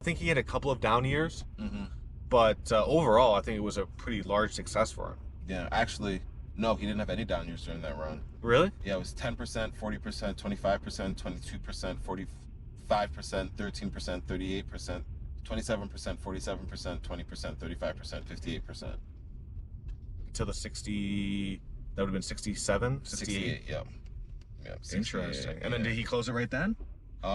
I think he had a couple of down years, Hmm. but overall, I think it was a pretty large success for him. Yeah, actually, no, he didn't have any down years during that run. Really? Yeah, it was 10%, 40%, 25%, 22%, 45%, 13%, 38%, 27%, 47%, 20%, 35%, 58%. Until the 60, that would have been 67, 68. 68, yeah. Yeah, 68, Interesting. And then yeah. did he close it right then? So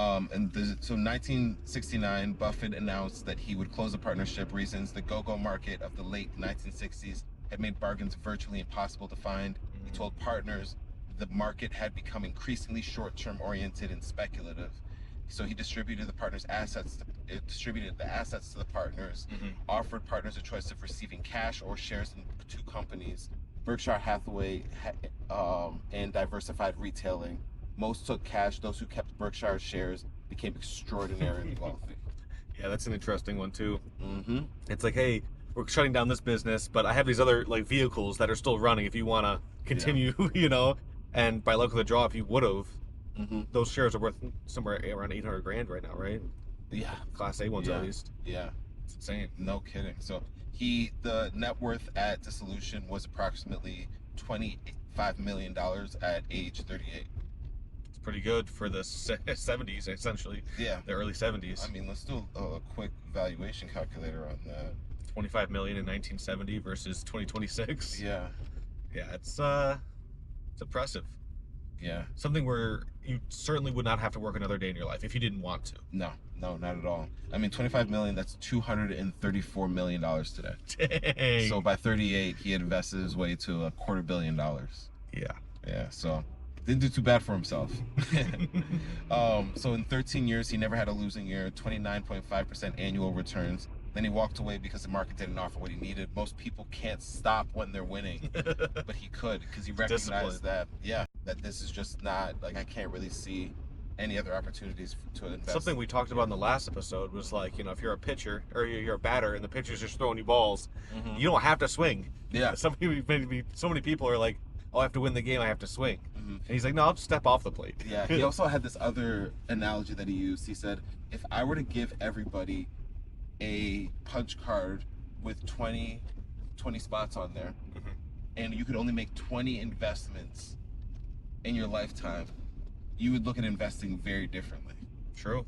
1969, Buffett announced that he would close the partnership. Reasons: the go-go market of the late 1960s had made bargains virtually impossible to find. He told partners the market had become increasingly short-term oriented and speculative. So he distributed the assets to the partners, offered partners a choice of receiving cash or shares in two companies, Berkshire Hathaway and Diversified Retailing. Most took cash. Those who kept Berkshire shares became extraordinarily wealthy. Yeah, that's an interesting one too. Mm-hmm. It's like, hey, we're shutting down this business, but I have these other like vehicles that are still running. If you want to Yeah. continue, you know, and by luck of the draw, if you would have, Mm-hmm. those shares are worth somewhere around 800 grand right now, right? Yeah. Class A ones at Yeah. least. Yeah. It's insane. No kidding. So the net worth at dissolution was approximately $25 million at age 38. It's pretty good for the 70s, essentially. Yeah. The early 70s. I mean, let's do a quick valuation calculator on that. 25 million in 1970 versus 2026. Yeah. Yeah, it's impressive. Yeah. Something where you certainly would not have to work another day in your life if you didn't want to. No, no, not at all. I mean, 25 million, that's $234 million today. Dang. So by 38, he had invested his way to $250 million. Yeah. Yeah, so didn't do too bad for himself. So in 13 years, he never had a losing year, 29.5% annual returns. Then he walked away because the market didn't offer what he needed. Most people can't stop when they're winning, but he could because he recognized that, yeah, that this is just not, like, I can't really see any other opportunities to invest. Something we talked about in the last episode was like, if you're a pitcher or you're a batter and the pitcher's just throwing you balls, you don't have to swing. Yeah. So many people are like, oh, I have to win the game, I have to swing. And he's like, no, I'll just step off the plate. Yeah, he also had this other analogy that he used. He said, if I were to give everybody a punch card with 20 spots on there, and you could only make 20 investments in your lifetime, you would look at investing very differently. True.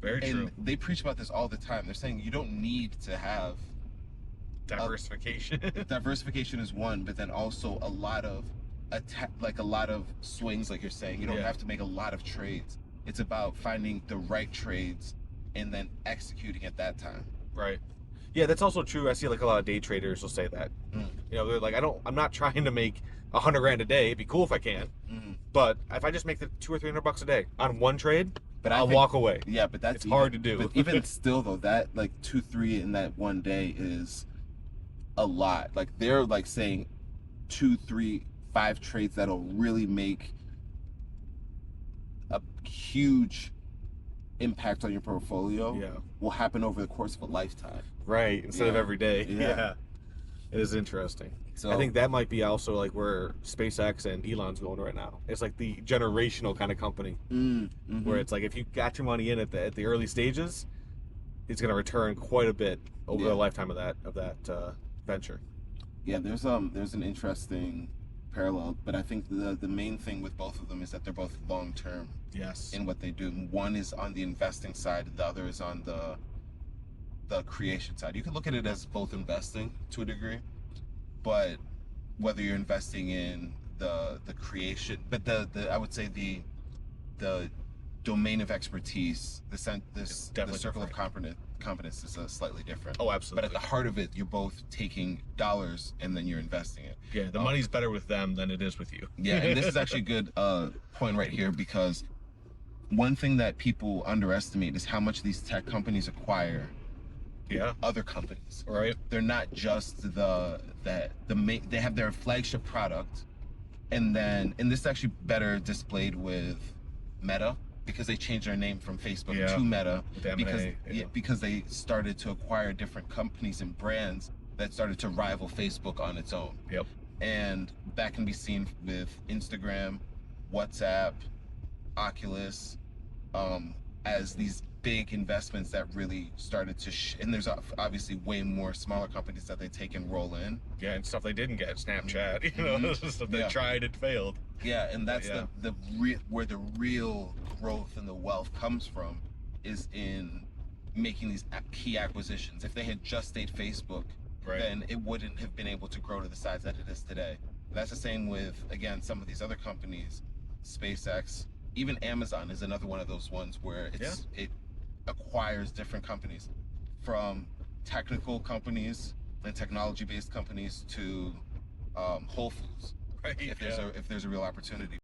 Very And true. they preach about this all the time. They're saying you don't need to have Diversification. diversification is one, but then also a lot of a lot of swings, like you're saying. You don't have to make a lot of trades. It's about finding the right trades and then executing at that time. Right. Yeah, that's also true. I see like a lot of day traders will say that. They're like, I'm not trying to make 100 grand a day. It'd be cool if I can, but if I just make the $200 or $300 a day on one trade, But I'll walk away. Yeah, but it's hard to do. But even still, though, that like 2-3 in that one day is a lot. Like they're like saying 2-3-5 trades that'll really make a huge impact on your portfolio. Will happen over the course of a lifetime. Right, instead of every day. Yeah. It is interesting. So I think that might be also like where SpaceX and Elon's going right now. It's like the generational kind of company where it's like if you got your money in at the early stages, it's going to return quite a bit over the lifetime of that venture. Yeah, there's an interesting parallel, but I think the main thing with both of them is that they're both long term. Yes. In what they do. One is on the investing side, the other is on the creation side. You can look at it as both investing to a degree, but whether you're investing in the creation, but the I would say the domain of expertise, the circle of competence is slightly different. Oh, absolutely. But at the heart of it, you're both taking dollars and then you're investing it. Yeah, the money's better with them than it is with you. Yeah, and this is actually a good point right here, because one thing that people underestimate is how much these tech companies acquire other companies. Right. They're not just they have their flagship product, and this is actually better displayed with Meta, because they changed their name from Facebook to Meta because they started to acquire different companies and brands that started to rival Facebook on its own. Yep. And that can be seen with Instagram, WhatsApp, Oculus, as these big investments that really started to and there's obviously way more smaller companies that they take and roll in. Yeah, and stuff they didn't get, Snapchat, you Mm-hmm. know, stuff they tried and failed. Yeah, and that's where the real growth and the wealth comes from, is in making these key acquisitions. If they had just stayed Facebook, then it wouldn't have been able to grow to the size that it is today. That's the same with, again, some of these other companies, SpaceX, even Amazon is another one of those ones where it acquires different companies, from technical companies and technology-based companies to Whole Foods. If there's a real opportunity.